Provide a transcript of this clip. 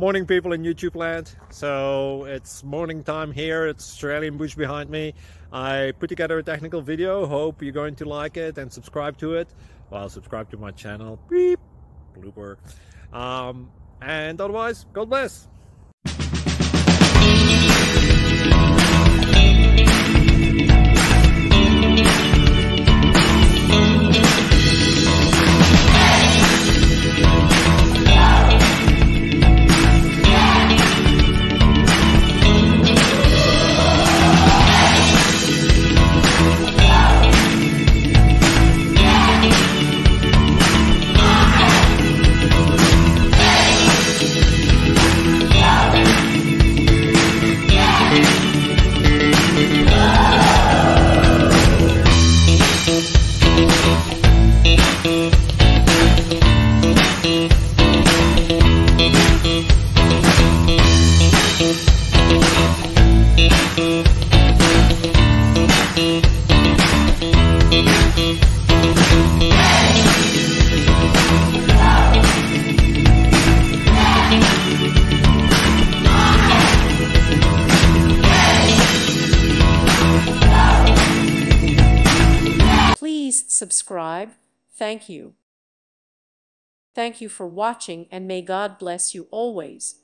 Morning people in YouTube land. So it's morning time here. It's Australian bush behind me. I put together a technical video. Hope you're going to like it and subscribe to it. Well, subscribe to my channel. Beep. Blooper. And otherwise, God bless. Please subscribe. Thank you. Thank you for watching, and may God bless you always.